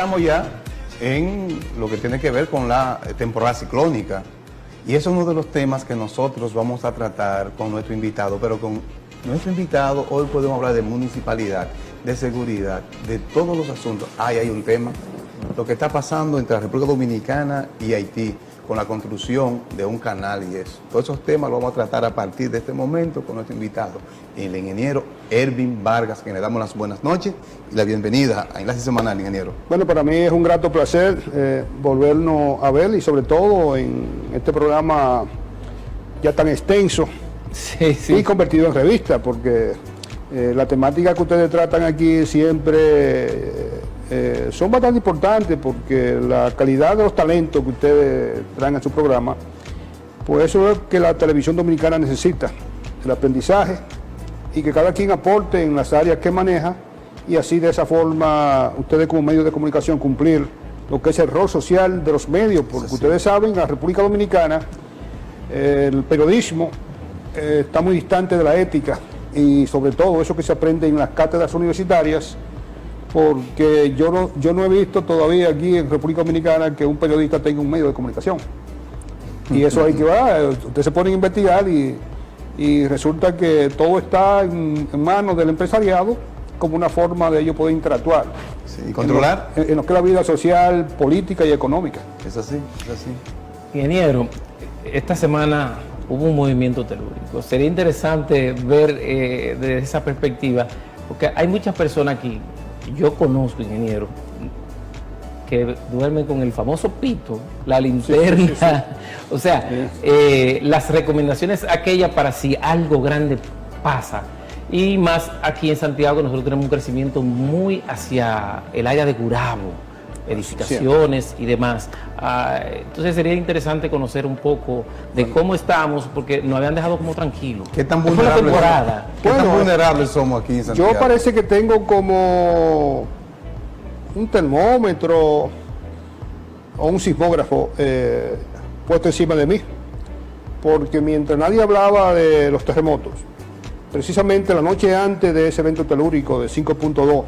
estamos ya en lo que tiene que ver con la temporada ciclónica. Y eso es uno de los temas que nosotros vamos a tratar con nuestro invitado, pero con nuestro invitado hoy podemos hablar de municipalidad, de seguridad, de todos los asuntos. Hay un tema, lo que está pasando entre la República Dominicana y Haití, con la construcción de un canal y eso. Todos esos temas los vamos a tratar a partir de este momento con nuestro invitado, el ingeniero Ervin Vargas, quien le damos las buenas noches y la bienvenida a Enlace Semanal, ingeniero. Bueno, para mí es un grato placer volvernos a ver y sobre todo en este programa ya tan extenso y convertido en revista, porque la temática que ustedes tratan aquí siempre son bastante importantes, porque la calidad de los talentos que ustedes traen a su programa, pues eso es que la televisión dominicana necesita, el aprendizaje y que cada quien aporte en las áreas que maneja y así de esa forma ustedes como medios de comunicación cumplir lo que es el rol social de los medios, porque ustedes saben, en la República Dominicana el periodismo está muy distante de la ética y sobre todo eso que se aprende en las cátedras universitarias, porque yo no he visto todavía aquí en República Dominicana que un periodista tenga un medio de comunicación. Y eso hay que ver, ustedes se ponen a investigar y resulta que todo está en manos del empresariado como una forma de ellos poder interactuar. Sí, y controlar. En lo que es la vida social, política y económica. Es así, es así. Ingeniero, esta semana hubo un movimiento telúrico. Sería interesante ver desde esa perspectiva, porque hay muchas personas aquí, yo conozco, ingeniero, que duermen con el famoso pito, la linterna, sí. O sea, las recomendaciones aquellas para si algo grande pasa. Y más aquí en Santiago nosotros tenemos un crecimiento muy hacia el área de Gurabo, edificaciones y demás. Entonces sería interesante conocer un poco de cómo estamos, porque nos habían dejado como tranquilos. ¿Qué tan vulnerables somos aquí en Santiago? Yo parece que tengo como un termómetro o un sismógrafo puesto encima de mí, porque mientras nadie hablaba de los terremotos, precisamente la noche antes de ese evento telúrico de 5.2,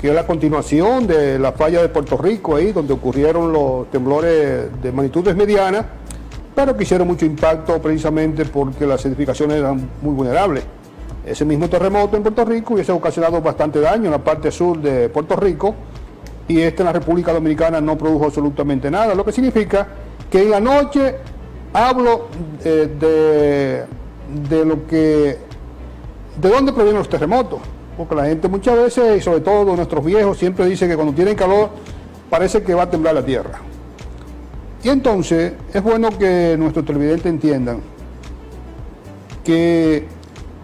que es la continuación de la falla de Puerto Rico, ahí donde ocurrieron los temblores de magnitudes medianas, pero que hicieron mucho impacto precisamente porque las edificaciones eran muy vulnerables. Ese mismo terremoto en Puerto Rico hubiese ocasionado bastante daño en la parte sur de Puerto Rico, y en la República Dominicana no produjo absolutamente nada, lo que significa que en la noche hablo de dónde provienen los terremotos. Porque la gente muchas veces, y sobre todo nuestros viejos, siempre dicen que cuando tienen calor parece que va a temblar la tierra. Y entonces es bueno que nuestros televidentes entiendan que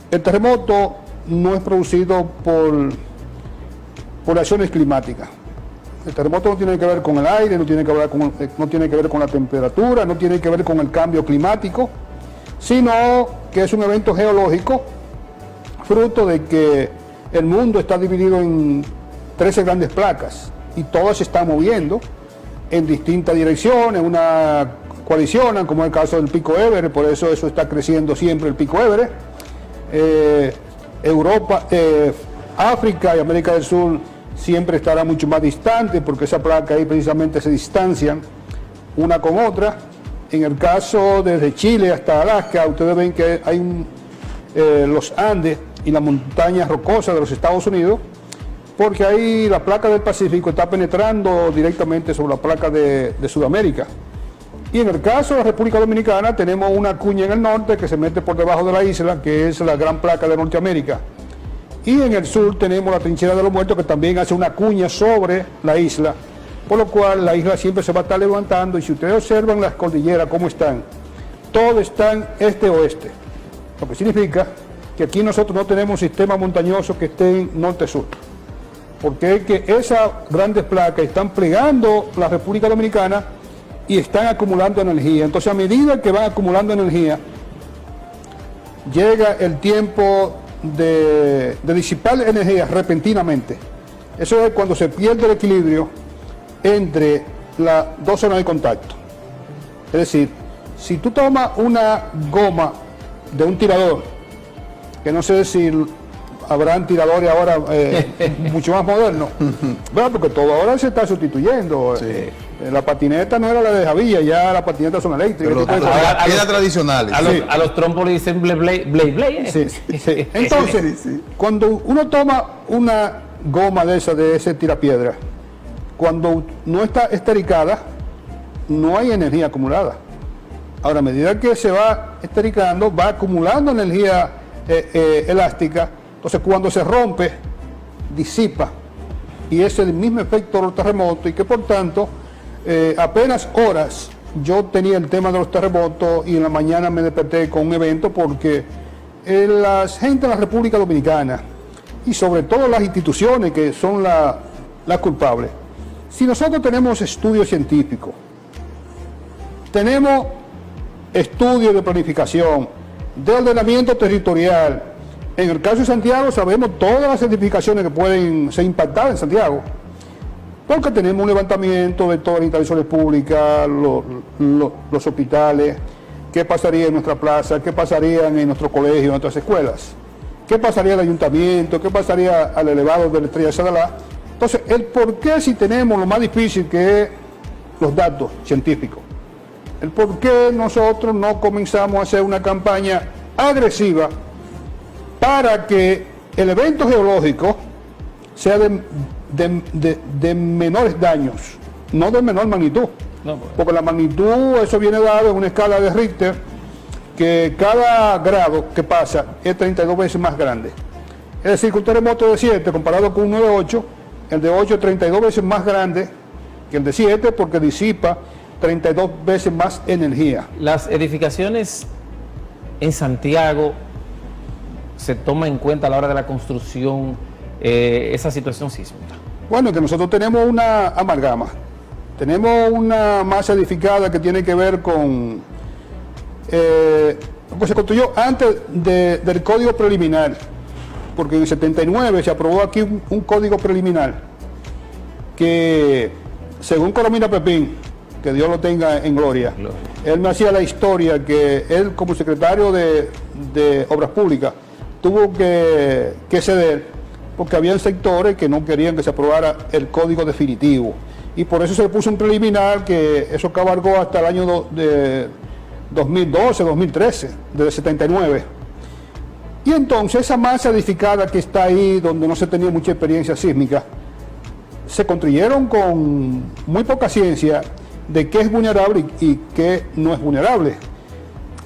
el terremoto no es producido por acciones climáticas. El terremoto no tiene que ver con el aire, no tiene que ver con la temperatura, no tiene que ver con el cambio climático, sino que es un evento geológico fruto de que el mundo está dividido en 13 grandes placas y todas se están moviendo en distintas direcciones, una coalicionan, como es el caso del Pico Everest, por eso está creciendo siempre el Pico Everest. Europa, África y América del Sur siempre estará mucho más distante porque esa placa ahí precisamente se distancian una con otra. En el caso desde Chile hasta Alaska, ustedes ven que hay los Andes y las montañas rocosas de los Estados Unidos, porque ahí la placa del Pacífico está penetrando directamente sobre la placa de Sudamérica. Y en el caso de la República Dominicana tenemos una cuña en el norte que se mete por debajo de la isla, que es la gran placa de Norteamérica. Y en el sur tenemos la trinchera de los muertos, que también hace una cuña sobre la isla, por lo cual la isla siempre se va a estar levantando, y si ustedes observan las cordilleras cómo están, todos están este-oeste, lo que significa que aquí nosotros no tenemos un sistema montañoso que esté en norte-sur, porque es que esas grandes placas están plegando la República Dominicana y están acumulando energía. Entonces, a medida que van acumulando energía, llega el tiempo de disipar energía repentinamente. Eso es cuando se pierde el equilibrio entre las dos zonas de contacto. Es decir, si tú tomas una goma de un tirador, que no sé si habrán tiradores ahora mucho más modernos, ¿verdad? Porque todo ahora se está sustituyendo. Sí. La patineta no era la de Javilla, ya las patinetas son eléctricas. Pero a los- tradicionales. A los trompos le dicen blay. Sí, sí. Entonces, cuando uno toma una goma de ese tirapiedra, cuando no está estericada, no hay energía acumulada. Ahora, a medida que se va estericando, va acumulando energía elástica. Entonces, cuando se rompe, disipa. Y es el mismo efecto de los terremotos, y que por tanto, apenas horas, yo tenía el tema de los terremotos y en la mañana me desperté con un evento porque la gente de la República Dominicana y sobre todo las instituciones que son las culpables, si nosotros tenemos estudios científicos, tenemos estudios de planificación, de ordenamiento territorial, en el caso de Santiago sabemos todas las certificaciones que pueden ser impactadas en Santiago, porque tenemos un levantamiento de todas las instalaciones públicas, los hospitales, qué pasaría en nuestra plaza, qué pasaría en nuestro colegio, en nuestras escuelas, qué pasaría al ayuntamiento, qué pasaría al elevado de la Estrella de Sadalá. Entonces, el por qué si tenemos lo más difícil que es los datos científicos, el por qué nosotros no comenzamos a hacer una campaña agresiva para que el evento geológico sea de menores daños, no de menor magnitud. No, pues. Porque la magnitud, eso viene dado en una escala de Richter, que cada grado que pasa es 32 veces más grande. Es decir, que un terremoto de 7 comparado con uno de 8, el de 8 es 32 veces más grande que el de 7 porque disipa 32 veces más energía. Las edificaciones en Santiago se toma en cuenta a la hora de la construcción esa situación sísmica. Bueno, que nosotros tenemos una amalgama. Tenemos una masa edificada que tiene que ver con lo que se construyó antes del código preliminar, porque en el 79 se aprobó aquí un código preliminar que, según Coromina Pepín, que Dios lo tenga en gloria, él me hacía la historia que él, como secretario de Obras Públicas, tuvo que ceder porque había sectores que no querían que se aprobara el código definitivo. Y por eso se le puso un preliminar que eso cabalgó hasta el año de 2012, 2013, desde 79. Y entonces esa masa edificada que está ahí, donde no se tenía mucha experiencia sísmica, se construyeron con muy poca ciencia de qué es vulnerable y qué no es vulnerable.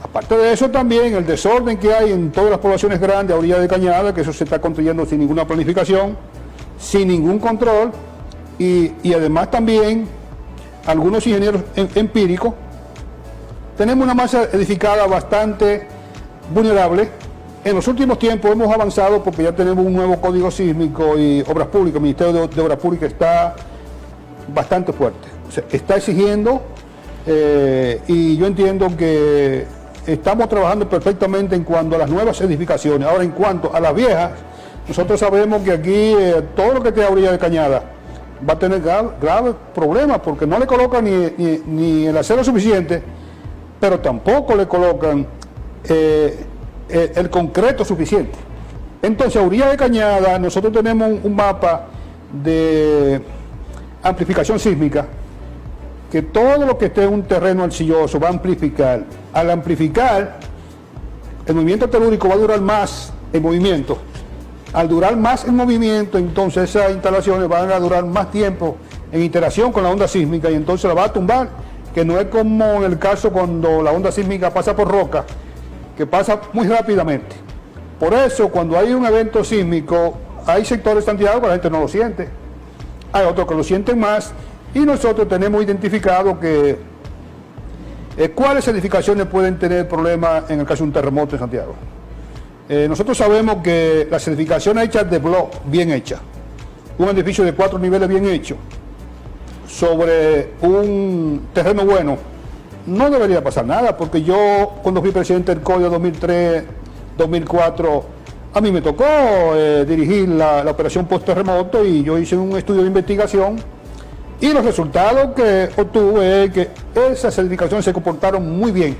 Aparte de eso también el desorden que hay en todas las poblaciones grandes a orilla de Cañada, que eso se está construyendo sin ninguna planificación, sin ningún control, y además también algunos ingenieros empíricos. Tenemos una masa edificada bastante vulnerable. En los últimos tiempos hemos avanzado porque ya tenemos un nuevo código sísmico y Obras Públicas, el Ministerio de Obras Públicas está bastante fuerte. O sea, está exigiendo y yo entiendo que estamos trabajando perfectamente en cuanto a las nuevas edificaciones. Ahora, en cuanto a las viejas, nosotros sabemos que aquí todo lo que esté a orilla de Cañada va a tener graves problemas porque no le colocan ni el acero suficiente, pero tampoco le colocan el concreto suficiente. Entonces, a orilla de Cañada, nosotros tenemos un mapa de amplificación sísmica que todo lo que esté en un terreno arcilloso va a amplificar. Al amplificar, el movimiento telúrico va a durar más en movimiento. Al durar más en movimiento, entonces esas instalaciones van a durar más tiempo en interacción con la onda sísmica y entonces la va a tumbar, que no es como en el caso cuando la onda sísmica pasa por roca, que pasa muy rápidamente. Por eso, cuando hay un evento sísmico, hay sectores de Santiago que la gente no lo siente, hay otros que lo sienten más, y nosotros tenemos identificado que cuáles edificaciones pueden tener problemas en el caso de un terremoto en Santiago. Nosotros sabemos que las edificaciones hechas de block, bien hechas, un edificio de 4 niveles bien hecho, sobre un terreno bueno, no debería pasar nada, porque yo cuando fui presidente del CODIO 2003-2004, a mí me tocó dirigir la operación post-terremoto y yo hice un estudio de investigación y los resultados que obtuve es que esas edificaciones se comportaron muy bien.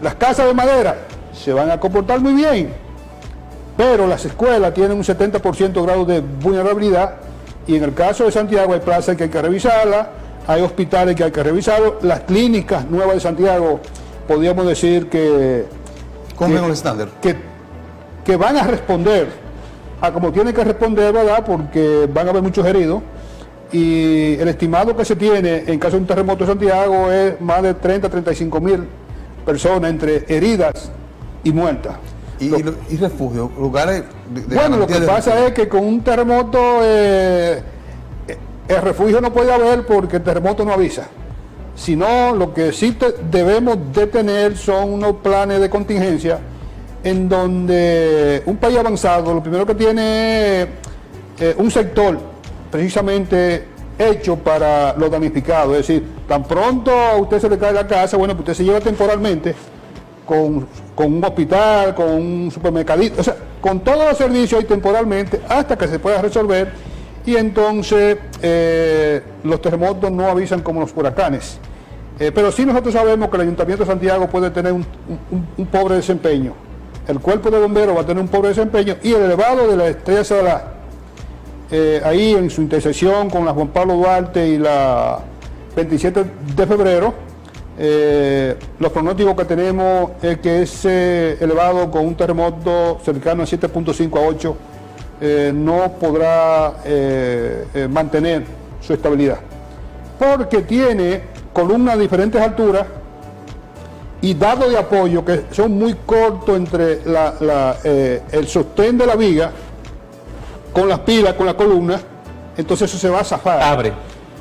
Las casas de madera se van a comportar muy bien. pero las escuelas tienen un 70% de grado de vulnerabilidad, y en el caso de Santiago hay plazas que hay que revisarlas, hay hospitales que hay que revisarlos, las clínicas nuevas de Santiago, podríamos decir que cumplen el estándar. Que van a responder a como tienen que responder, ¿verdad? Porque van a haber muchos heridos, y el estimado que se tiene en caso de un terremoto en Santiago es más de 30-35 mil personas entre heridas y muertas. Y refugio, lugares bueno, lo que pasa es que con un terremoto el refugio no puede haber porque el terremoto no avisa. Sino lo que sí debemos de tener son unos planes de contingencia en donde un país avanzado lo primero que tiene es un sector precisamente hecho para los damnificados. Es decir, tan pronto a usted se le cae la casa, bueno, pues usted se lleva temporalmente con un hospital, con un supermercadito, o sea, con todos los servicios y temporalmente hasta que se pueda resolver, y entonces los terremotos no avisan como los huracanes. Pero sí nosotros sabemos que el Ayuntamiento de Santiago puede tener un pobre desempeño, el cuerpo de bomberos va a tener un pobre desempeño, y el elevado de la Estrella Sadalá, ahí en su intersección con la Juan Pablo Duarte y la 27 de febrero, los pronósticos que tenemos es que ese elevado con un terremoto cercano a 7.5 a 8 no podrá mantener su estabilidad, porque tiene columnas a diferentes alturas y dados de apoyo que son muy cortos entre el sostén de la viga con las pilas, con la columna, entonces eso se va a zafar. Abre.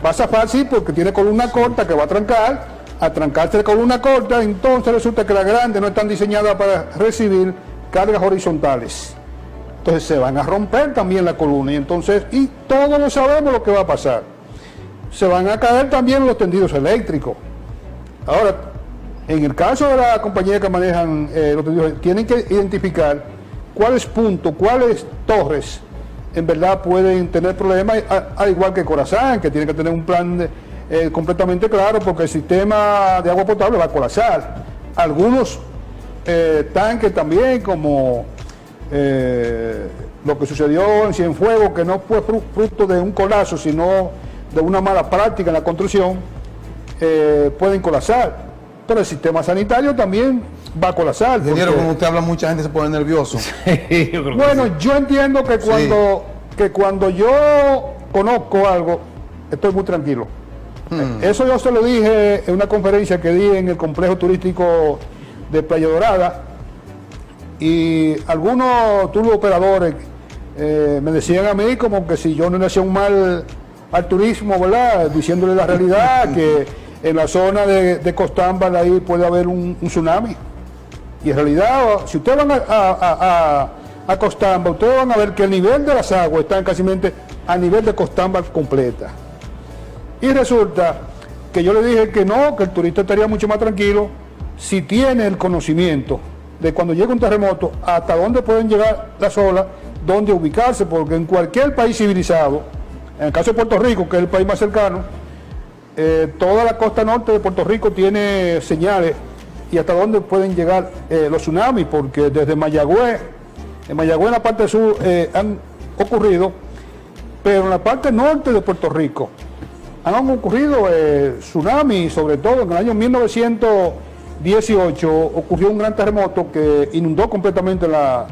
Va a zafar, sí, porque tiene columna corta que va a trancar. A trancarse de columna corta, entonces resulta que las grandes no están diseñadas para recibir cargas horizontales. Entonces se van a romper también la columna, y todos lo sabemos lo que va a pasar. Se van a caer también los tendidos eléctricos. Ahora, en el caso de la compañía que manejan los tendidos, tienen que identificar cuáles puntos, cuáles torres en verdad pueden tener problemas, al igual que Corazán, que tiene que tener un plan completamente claro, porque el sistema de agua potable va a colapsar. Algunos tanques también, como lo que sucedió en Cienfuegos, que no fue fruto de un colapso, sino de una mala práctica en la construcción, pueden colapsar. Pero el sistema sanitario también va a colapsar. Ingeniero, como usted habla, mucha gente se pone nervioso. Bueno, yo entiendo que cuando yo conozco algo, estoy muy tranquilo. Eso yo se lo dije en una conferencia que di en el complejo turístico de Playa Dorada, y algunos turoperadores me decían a mí como que si yo no le hacía un mal al turismo, ¿verdad? Diciéndole la realidad, que en la zona de Costámbal ahí puede haber un tsunami. Y en realidad, si ustedes van a Costámbal, ustedes van a ver que el nivel de las aguas está casi a nivel de Costámbal completa. Y resulta que yo le dije que no, que el turista estaría mucho más tranquilo si tiene el conocimiento de cuando llega un terremoto, hasta dónde pueden llegar las olas, dónde ubicarse, porque en cualquier país civilizado, en el caso de Puerto Rico, que es el país más cercano, toda la costa norte de Puerto Rico tiene señales y hasta dónde pueden llegar los tsunamis, porque desde Mayagüez, en la parte sur han ocurrido, pero en la parte norte de Puerto Rico han ocurrido tsunamis, sobre todo en el año 1918 ocurrió un gran terremoto que inundó completamente la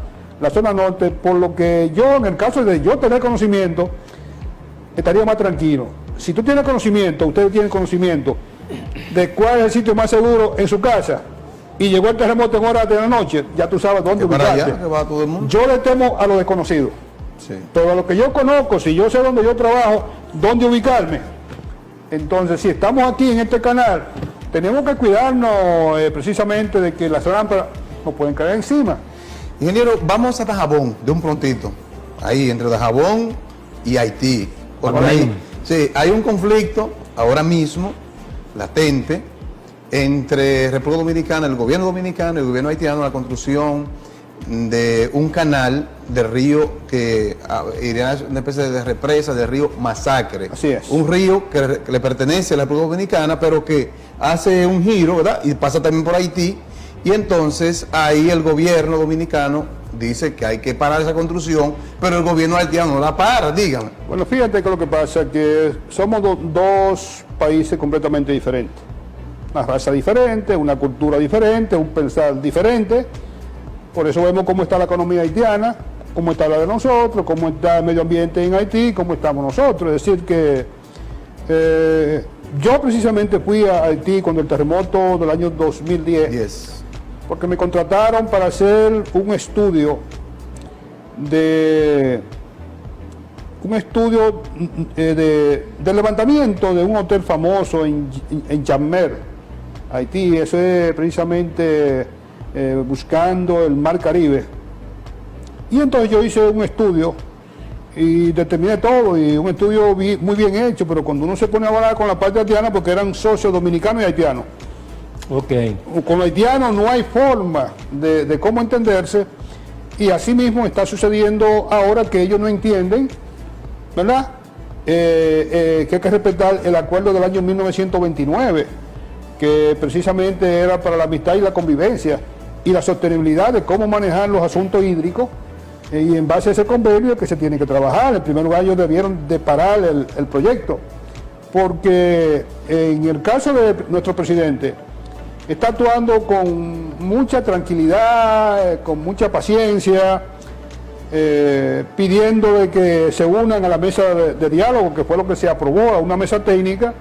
zona norte, por lo que yo, en el caso de yo tener conocimiento, estaría más tranquilo. Si tú tienes conocimiento, ustedes tienen conocimiento de cuál es el sitio más seguro en su casa, y llegó el terremoto en horas de la noche, ya tú sabes dónde ubicarte. Yo le temo a lo desconocido. Sí. Pero a lo que yo conozco, si yo sé dónde yo trabajo, dónde ubicarme. Entonces, si estamos aquí en este canal, tenemos que cuidarnos precisamente de que las lámparas nos pueden caer encima. Ingeniero, vamos a Dajabón de un prontito, ahí entre Dajabón y Haití. Porque ahí, sí, hay un conflicto ahora mismo, latente, entre República Dominicana, el gobierno dominicano y el gobierno haitiano, la construcción de un canal del río que iría a una especie de represa del río Masacre. Así es. Un río que le pertenece a la República Dominicana, pero que hace un giro, ¿verdad? Y pasa también por Haití. Y entonces ahí el gobierno dominicano dice que hay que parar esa construcción, pero el gobierno haitiano no la para, dígame. Bueno, fíjate que lo que pasa es que somos dos países completamente diferentes. Una raza diferente, una cultura diferente, un pensar diferente. Por eso vemos cómo está la economía haitiana, cómo está la de nosotros, cómo está el medio ambiente en Haití, cómo estamos nosotros. Es decir que yo precisamente fui a Haití cuando el terremoto del año 2010, porque me contrataron para hacer un estudio del levantamiento de un hotel famoso en Jammer, Haití. Eso es precisamente buscando el Mar Caribe. Y entonces yo hice un estudio y determiné todo, y un estudio muy bien hecho, pero cuando uno se pone a hablar con la parte haitiana, porque eran socios dominicanos y haitianos. Okay. Con los haitianos no hay forma de cómo entenderse, y así mismo está sucediendo ahora que ellos no entienden, ¿verdad? Que hay que respetar el acuerdo del año 1929, que precisamente era para la amistad y la convivencia y la sostenibilidad de cómo manejar los asuntos hídricos, y en base a ese convenio que se tiene que trabajar. En primer lugar, ellos debieron de parar el proyecto, porque en el caso de nuestro presidente está actuando con mucha tranquilidad, con mucha paciencia, pidiendo de que se unan a la mesa de diálogo, que fue lo que se aprobó, a una mesa técnica,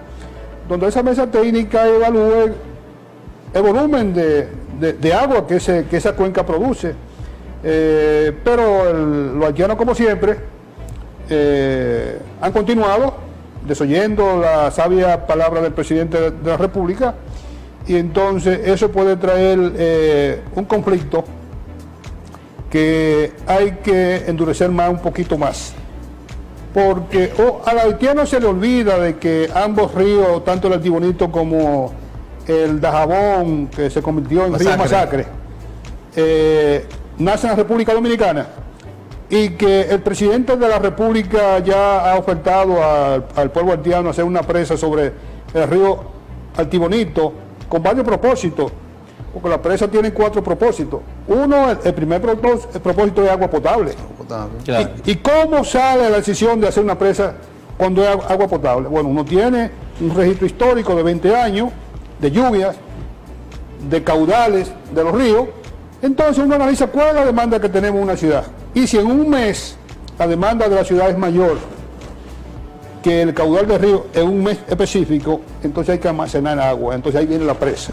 donde esa mesa técnica evalúe el volumen de agua que esa cuenca produce. Pero los haitianos, como siempre, han continuado desoyendo la sabia palabra del presidente de la República, y entonces eso puede traer un conflicto que hay que endurecer un poquito más, porque al haitiano se le olvida de que ambos ríos, tanto el Altibonito como el Dajabón, que se convirtió en río Masacre, nace en la República Dominicana, y que el presidente de la República ya ha ofertado al pueblo haitiano hacer una presa sobre el río Altibonito con varios propósitos, porque la presa tiene 4 propósitos. Uno, el primer propósito es agua potable. Claro. ¿Y cómo sale la decisión de hacer una presa cuando es agua potable? Bueno, uno tiene un registro histórico de 20 años de lluvias, de caudales de los ríos. Entonces uno analiza cuál es la demanda que tenemos en una ciudad. Y si en un mes la demanda de la ciudad es mayor que el caudal del río en un mes específico, entonces hay que almacenar agua. Entonces ahí viene la presa.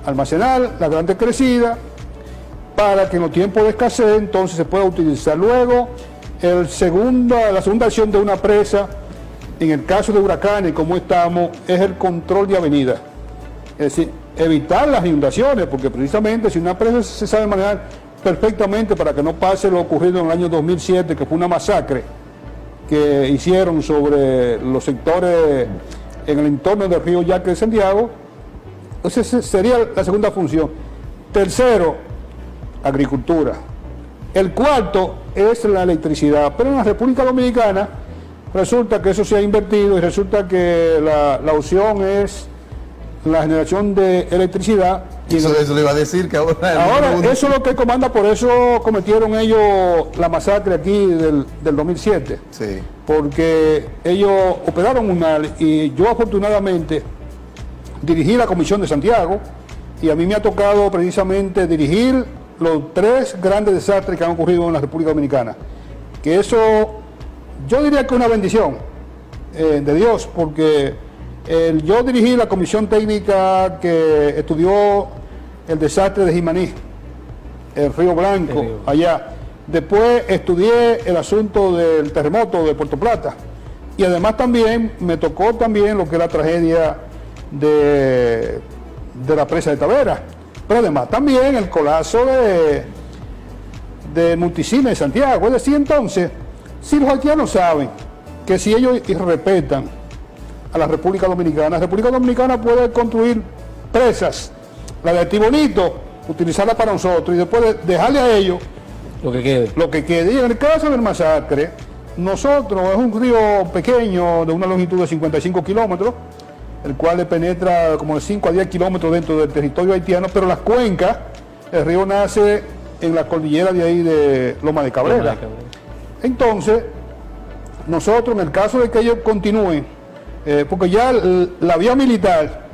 Almacenar la grande crecida para que en los tiempos de escasez entonces se pueda utilizar. Luego, la segunda acción de una presa, en el caso de huracanes como estamos, es el control de avenida. Es decir, evitar las inundaciones, porque precisamente si una presa se sabe manejar perfectamente para que no pase lo ocurrido en el año 2007, que fue una masacre que hicieron sobre los sectores en el entorno del río Yaque de Santiago. Entonces sería la segunda función. Tercero, agricultura. El cuarto es la electricidad, pero en la República Dominicana resulta que eso se ha invertido, y resulta que la opción es la generación de electricidad. Y eso le iba a decir que ahora eso es lo que comanda, por eso cometieron ellos la masacre aquí del 2007. Sí. Porque ellos operaron muy mal, y yo afortunadamente dirigí la Comisión de Santiago, y a mí me ha tocado precisamente dirigir los 3 grandes desastres que han ocurrido en la República Dominicana. Que eso, yo diría que es una bendición de Dios, porque yo dirigí la comisión técnica que estudió el desastre de Jimaní, el Río Blanco, allá. Después estudié el asunto del terremoto de Puerto Plata, y además también me tocó también lo que es la tragedia de la presa de Tavera, pero además también el colapso de Multicine de Santiago. Es decir, entonces, si los haitianos saben que si ellos respetan a la República Dominicana puede construir presas, la de Altibonito, utilizarla para nosotros, y después dejarle a ellos lo que quede. Y en el caso del Masacre, nosotros, es un río pequeño de una longitud de 55 kilómetros, el cual le penetra como de 5 a 10 kilómetros dentro del territorio haitiano, pero las cuencas, el río nace en la cordillera de ahí de Loma de Cabrera. Entonces, nosotros en el caso de que ellos continúen, porque ya la vía militar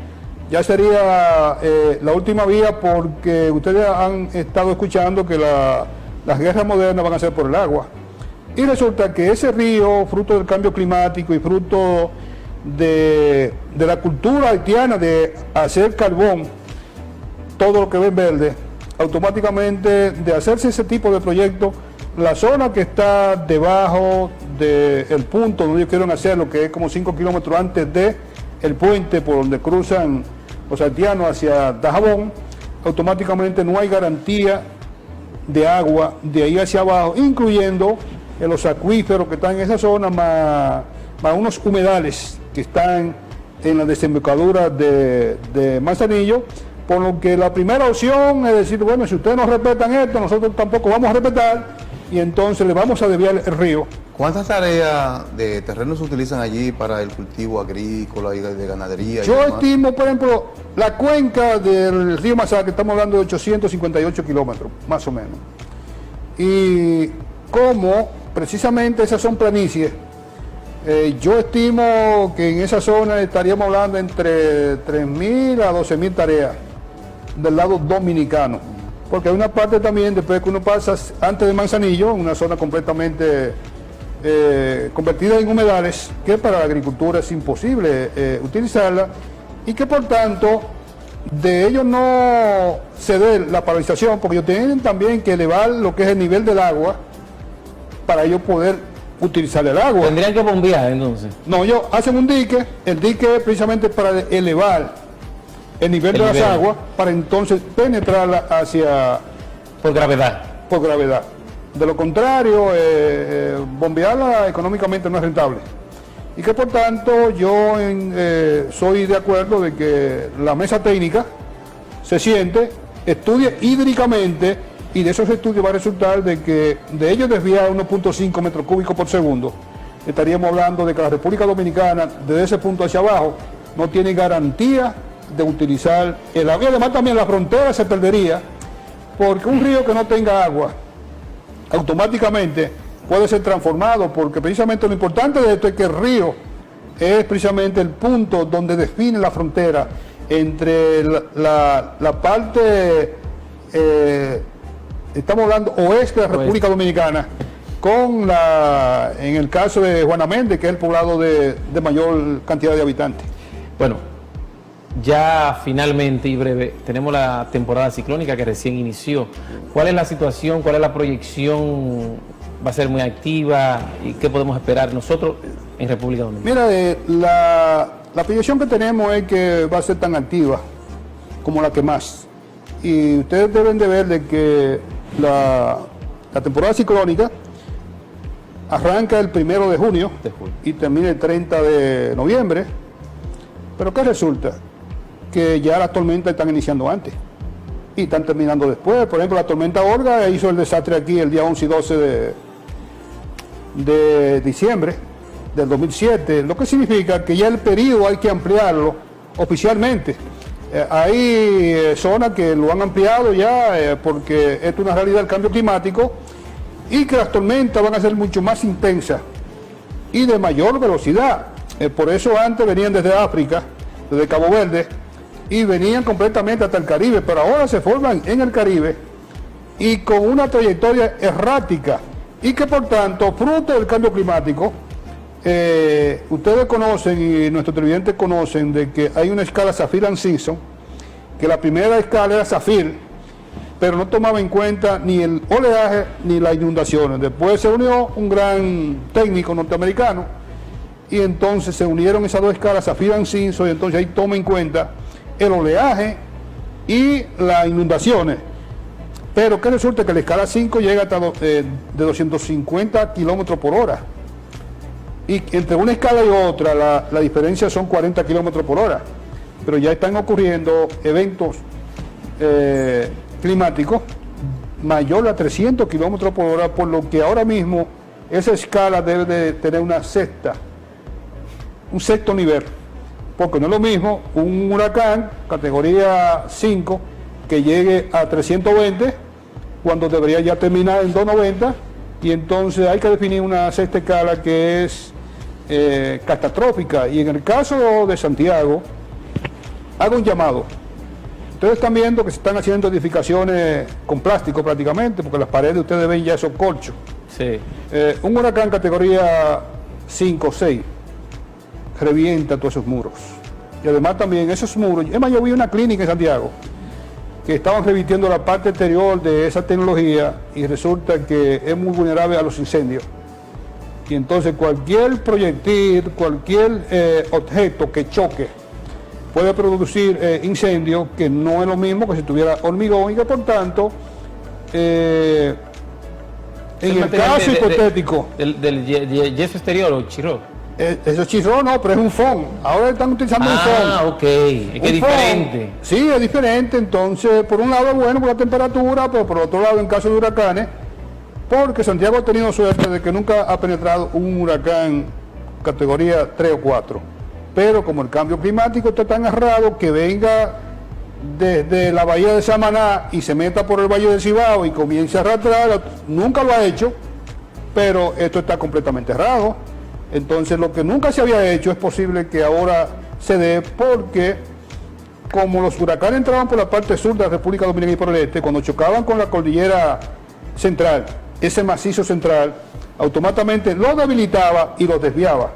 ya sería la última vía, porque ustedes han estado escuchando que las guerras modernas van a ser por el agua. Y resulta que ese río, fruto del cambio climático y fruto de la cultura haitiana de hacer carbón, todo lo que ven verde, automáticamente de hacerse ese tipo de proyectos, la zona que está debajo del punto donde ellos quieren hacerlo, que es como 5 kilómetros antes del puente por donde cruzan los haitianos hacia Dajabón, automáticamente no hay garantía de agua de ahí hacia abajo, incluyendo los acuíferos que están en esa zona, más unos humedales que están en la desembocadura de Manzanillo, por lo que la primera opción es decir, bueno, si ustedes no respetan esto, nosotros tampoco vamos a respetar, y entonces le vamos a desviar el río. ¿Cuántas tareas de terreno se utilizan allí para el cultivo agrícola y de ganadería? Yo estimo, por ejemplo, la cuenca del río Masacre, estamos hablando de 858 kilómetros, más o menos. Y como precisamente esas son planicies, yo estimo que en esa zona estaríamos hablando entre 3.000 a 12.000 tareas del lado dominicano. Porque hay una parte también, después que uno pasa antes de Manzanillo, una zona completamente convertida en humedales, que para la agricultura es imposible utilizarla, y que por tanto de ellos no ceder la paralización, porque ellos tienen también que elevar lo que es el nivel del agua para ellos poder utilizar el agua. ¿Tendrían que bombear entonces? No, ellos hacen un dique, el dique es precisamente para elevar el nivel de las aguas, para entonces penetrarla hacia... Por gravedad. Por gravedad. De lo contrario, bombearla económicamente no es rentable. Y que por tanto yo soy de acuerdo de que la mesa técnica se siente, estudie hídricamente, y de esos estudios va a resultar de que de ellos desviar 1.5 metros cúbicos por segundo, estaríamos hablando de que la República Dominicana, desde ese punto hacia abajo, no tiene garantía de utilizar el agua. Y además también la frontera se perdería, porque un río que no tenga agua automáticamente puede ser transformado, porque precisamente lo importante de esto es que el río es precisamente el punto donde define la frontera entre la parte, estamos hablando oeste de la República Dominicana, con en el caso de Juana Méndez, que es el poblado de mayor cantidad de habitantes. Bueno, ya finalmente y breve, tenemos la temporada ciclónica que recién inició. ¿Cuál es la situación? ¿Cuál es la proyección? ¿Va a ser muy activa? ¿Y qué podemos esperar nosotros en República Dominicana? Mira, la proyección que tenemos es que va a ser tan activa como la que más. Y ustedes deben de ver de que la temporada ciclónica arranca el 1 de junio y termina el 30 de noviembre. ¿Pero qué resulta? Que ya las tormentas están iniciando antes y están terminando después. Por ejemplo, la tormenta Olga hizo el desastre aquí el día 11 y 12 de diciembre del 2007, lo que significa que ya el periodo hay que ampliarlo oficialmente. Hay zonas que lo han ampliado ya porque esto es una realidad del cambio climático, y que las tormentas van a ser mucho más intensas y de mayor velocidad. Por eso antes venían desde África, desde Cabo Verde, y venían completamente hasta el Caribe, pero ahora se forman en el Caribe y con una trayectoria errática, y que por tanto, fruto del cambio climático, ustedes conocen y nuestros televidentes conocen de que hay una escala Saffir-Simpson, que la primera escala era Saffir, pero no tomaba en cuenta ni el oleaje ni las inundaciones. Después se unió un gran técnico norteamericano, y entonces se unieron esas dos escalas, Saffir-Simpson, y entonces ahí toma en cuenta el oleaje y las inundaciones. Pero que resulta que la escala 5 llega hasta de 250 kilómetros por hora. Y entre una escala y otra la diferencia son 40 kilómetros por hora. Pero ya están ocurriendo eventos climáticos mayor a 300 kilómetros por hora, por lo que ahora mismo esa escala debe de tener un sexto nivel, porque no es lo mismo un huracán categoría 5 que llegue a 320, cuando debería ya terminar en 290, y entonces hay que definir una sexta escala que es catastrófica. Y en el caso de Santiago, hago un llamado. Ustedes están viendo que se están haciendo edificaciones con plástico prácticamente, porque las paredes ustedes ven ya esos corchos. Sí. Un huracán categoría 5 o 6 revienta todos esos muros. Y además también esos muros, es más, yo vi una clínica en Santiago que estaban revirtiendo la parte exterior de esa tecnología y resulta que es muy vulnerable a los incendios. Y entonces cualquier proyectil, cualquier objeto que choque puede producir incendios, que no es lo mismo que si tuviera hormigón y que por tanto, en el caso hipotético... Del yeso exterior o chirro. Eso es chirro, no, pero es un foam. Ahora están utilizando un foam. Ah, ok. Es que es diferente. Sí, es diferente. Entonces, por un lado es bueno por la temperatura, pero por otro lado, en caso de huracanes, porque Santiago ha tenido suerte de que nunca ha penetrado un huracán categoría 3 o 4. Pero como el cambio climático está tan errado, que venga desde la bahía de Samaná y se meta por el valle del Cibao y comience a arrastrar, nunca lo ha hecho, pero esto está completamente errado. Entonces lo que nunca se había hecho es posible que ahora se dé, porque como los huracanes entraban por la parte sur de la República Dominicana y por el este, cuando chocaban con la cordillera central, ese macizo central, automáticamente lo debilitaba y lo desviaba.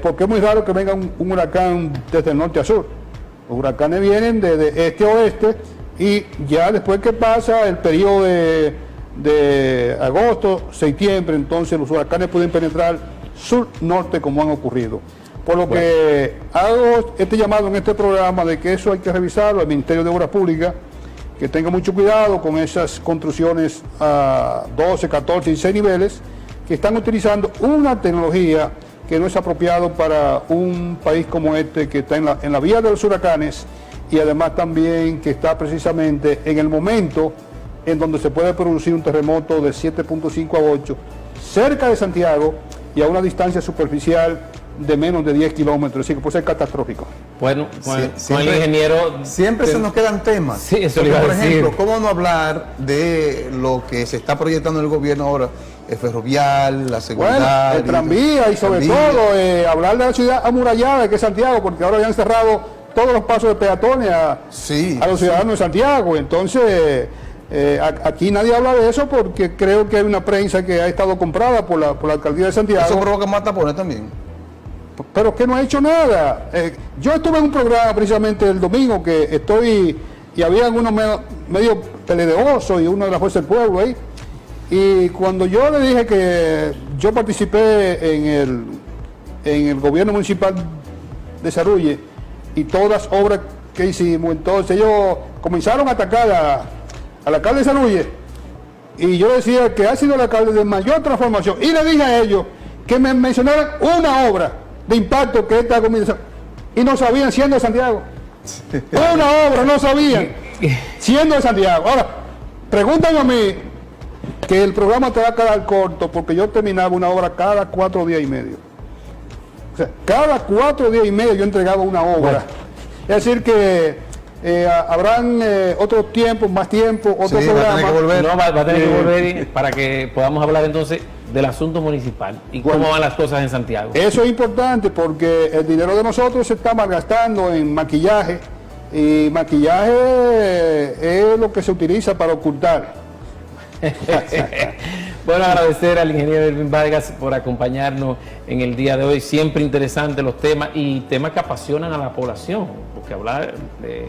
Porque es muy raro que venga un huracán desde el norte a sur. Los huracanes vienen de este a oeste y ya después que pasa el periodo de agosto, septiembre, entonces los huracanes pueden penetrar sur-norte como han ocurrido. Por lo que hago este llamado en este programa de que eso hay que revisarlo, el Ministerio de Obras Públicas, que tenga mucho cuidado con esas construcciones a 12, 14, 16 niveles, que están utilizando una tecnología que no es apropiado para un país como este, que está en la vía de los huracanes, y además también que está precisamente en el momento en donde se puede producir un terremoto de 7.5 a 8 cerca de Santiago y a una distancia superficial de menos de 10 kilómetros, así que puede ser catastrófico. Bueno, Sí, con el ingeniero... Siempre se nos quedan temas. Sí, eso Porque, le iba a por decir. ejemplo, ¿cómo no hablar de lo que se está proyectando en el gobierno ahora? El ferrovial, la seguridad... Bueno, el tranvía y sobre todo hablar de la ciudad amurallada que es Santiago, porque ahora ya han cerrado todos los pasos de peatones a los ciudadanos de Santiago. Entonces, aquí nadie habla de eso porque creo que hay una prensa que ha estado comprada por la alcaldía de Santiago. Eso provoca más tapones también. Pero que no ha hecho nada. Yo estuve en un programa precisamente el domingo y había algunos medio peledeosos y uno de la Fuerza del Pueblo ahí. Y cuando yo le dije que yo participé en el gobierno municipal de Sarulle y todas las obras que hicimos, entonces ellos comenzaron a atacar al alcalde de Sarulle, y yo decía que ha sido el alcalde de mayor transformación, y le dije a ellos que me mencionaran una obra de impacto que esta comunidad, y no sabían, siendo de Santiago. Una obra no sabían, siendo de Santiago. Ahora, pregúntame a mí, que el programa te va a quedar corto, porque yo terminaba una obra cada 4 días y medio. O sea, cada 4 días y medio yo entregaba una obra. Bueno. Es decir que habrán otros tiempos, más tiempo, otro programa. Va a tener que volver para que podamos hablar entonces del asunto municipal y cómo van las cosas en Santiago. Eso es importante porque el dinero de nosotros se está malgastando en maquillaje, y maquillaje es lo que se utiliza para ocultar. Bueno, agradecer al ingeniero Erwin Vargas por acompañarnos en el día de hoy. Siempre interesantes los temas y temas que apasionan a la población, porque hablar de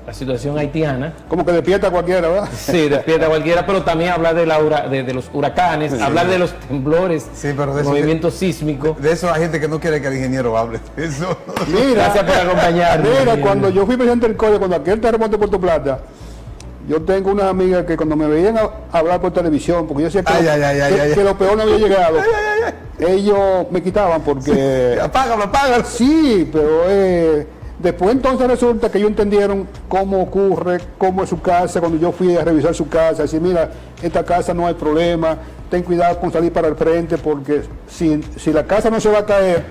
la situación haitiana... Como que despierta a cualquiera, ¿verdad? Sí, despierta a cualquiera, pero también hablar de los huracanes, sí, hablar de los temblores, sí, pero de movimientos sísmicos. De eso hay gente que no quiere que el ingeniero hable. Eso. Mira, gracias por acompañarnos. Mira, cuando yo fui presidente del CODE, cuando aquel terremoto de Puerto Plata, yo tengo unas amigas que cuando me veían hablar por televisión, porque yo decía que lo peor no había llegado, ellos me quitaban porque... Apágalo. Sí, pero después entonces resulta que ellos entendieron cómo ocurre, cómo es su casa, cuando yo fui a revisar su casa, decir, mira, esta casa no hay problema, ten cuidado con salir para el frente, porque si la casa no se va a caer,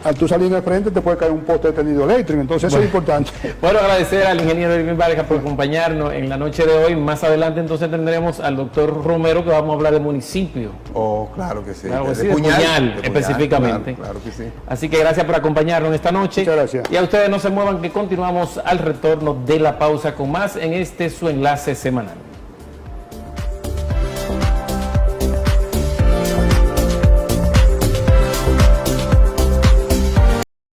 al tú salir en el frente te puede caer un poste de tendido eléctrico, entonces eso es importante. Bueno, agradecer al ingeniero Irving Vargas por acompañarnos en la noche de hoy. Más adelante entonces tendremos al doctor Romero, que vamos a hablar de municipio. Oh, claro que sí. Claro que sí, de Puñal, específicamente. Claro que sí. Así que gracias por acompañarnos esta noche. Muchas gracias. Y a ustedes no se muevan, que continuamos al retorno de la pausa con más en este su enlace semanal.